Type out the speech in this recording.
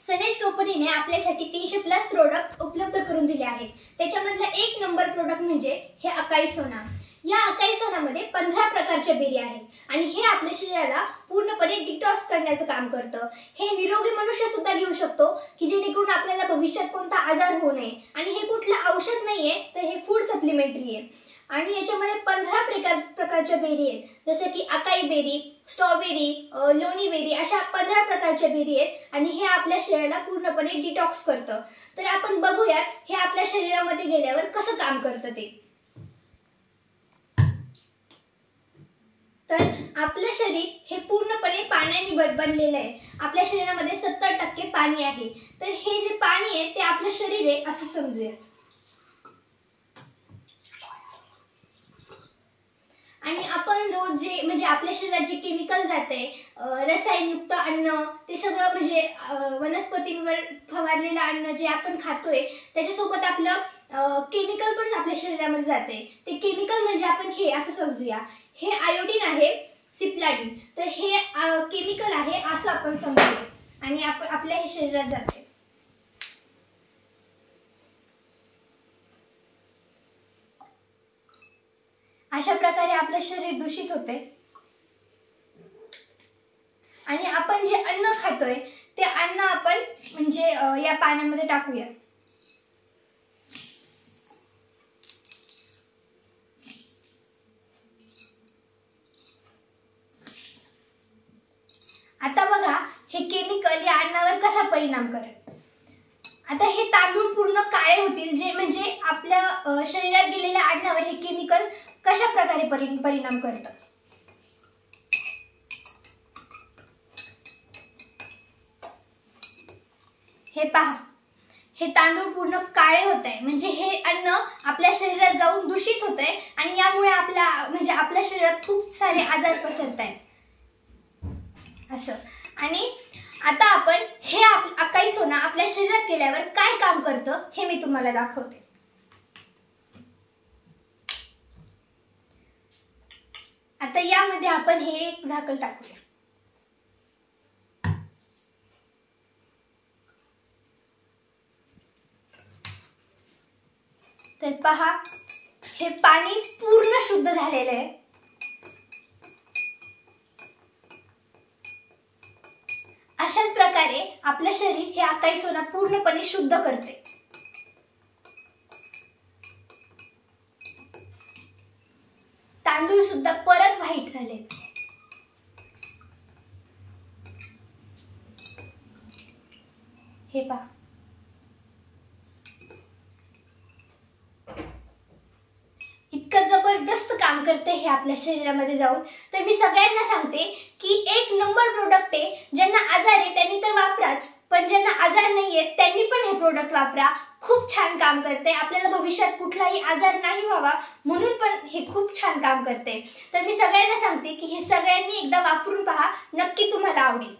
सनेज कंपनीने आपल्यासाठी 300 plus product उपलब्ध करून दिले आहेत। त्याच्यामधला एक नंबर प्रोडक्ट म्हणजे हे अकाई सोना। या अकाई सोनामध्ये 15 प्रकारच्या बेरी आहेत आणि हे आपल्या शरीराला पूर्णपणे डिटॉक्स करण्याचं काम करतं। हे निरोगी मनुष्य सुद्धा घेऊ शकतो की जेणेकरून आपल्याला भविष्यात कोणता आजार होऊ नये। आणि हे कुठलं औषध नाहीये, तर हे फूड सप्लिमेंटरी आहे आणि याच्यामध्ये 15 प्रकारच्या बेरी आहेत, जसे की अकाई बेरी, स्ट्रॉबेरी, लोणी बेरी, अशा 15 प्रकारच्या बेरी आहेत आणि हे आपल्या शरीराला पूर्णपणे डिटॉक्स करतं। तर आपण बघूया हे आपल्या शरीरामध्ये गेल्यावर कसं काम करतं ते। तर आपलं शरीर हे पूर्णपणे पाण्याने बनलेलं आहे। आपल्या शरीरामध्ये 70% पाणी आहे। तर हे जे पाणी आहे ते आपलं शरीर आहे असं समजूया। आणि आपण रोज जे म्हणजे आपल्या शरीरात जे केमिकल जाते, रसायनयुक्त अन्न, ते सगळं म्हणजे वनस्पतींवर फवारलेलं अन्न जे आपण खातोय त्याच्यासोबत आपलं केमिकल पण आपल्या शरीरामध्ये जाते। ते केमिकल म्हणजे आपण हे असं समजूया, हे आयोडीन आहे, सिप्लाडिन। तर हे केमिकल आहे असं आपण समजूया आणि आपल्या हे शरीरात जाते। अशा प्रकारे आपले शरीर दूषित होते आणि आपण जे अन्न खातोय ते अन्न आपण म्हणजे या पाण्यामध्ये टाकूया। आता बघा हे केमिकल या अन्नावर कसा परिणाम करेल। आता हे तांदूळ पूर्ण काळे होतील, जे म्हणजे आपल्या शरीरात गेलेल्या अन्नावर हे केमिकल कशा प्रकारे परिणाम करतं। हे पहा, हे तांदूळ पूर्ण काळे होत आहे, म्हणजे हे अन्न आपल्या शरीरात जाऊन दूषित होत आहे आणि यामुळे आपल्या शरीरात खूप सारे आजार पसरत आहेत असं। आणि आता आपण हे अकाई सोना आपल्या शरीरात गेल्यावर काय काम करतं हे मी तुम्हाला दाखवते। आता यामध्ये आपण हे एक झाकण टाकूया। तर पहा, हे पाणी पूर्ण शुद्ध झालेलं आहे। अशाच प्रकारे आपलं शरीर हे अकाई सोना पूर्णपणे शुद्ध करते। तांदूळ सुद्धा परत व्हाईट झाले। हे पहा, इतकं जबरदस्त काम करते हे आपल्या शरीरामध्ये जाऊन। तर मी सगळ्यांना सांगते की एक नंबर प्रोडक्ट आहे। ज्यांना आजार आहे त्यांनी तर वापराच, पण ज्यांना आजार नाहीये त्यांनी पण हे प्रोडक्ट वापरा। खूप छान काम करते, आपल्याला भविष्यात कुठलाही आजार नाही व्हावा म्हणून पण हे खूप छान काम करते। तर मी सगळ्यांना सांगते की हे सगळ्यांनी एकदा वापरून पहा, नक्की तुम्हाला आवडेल।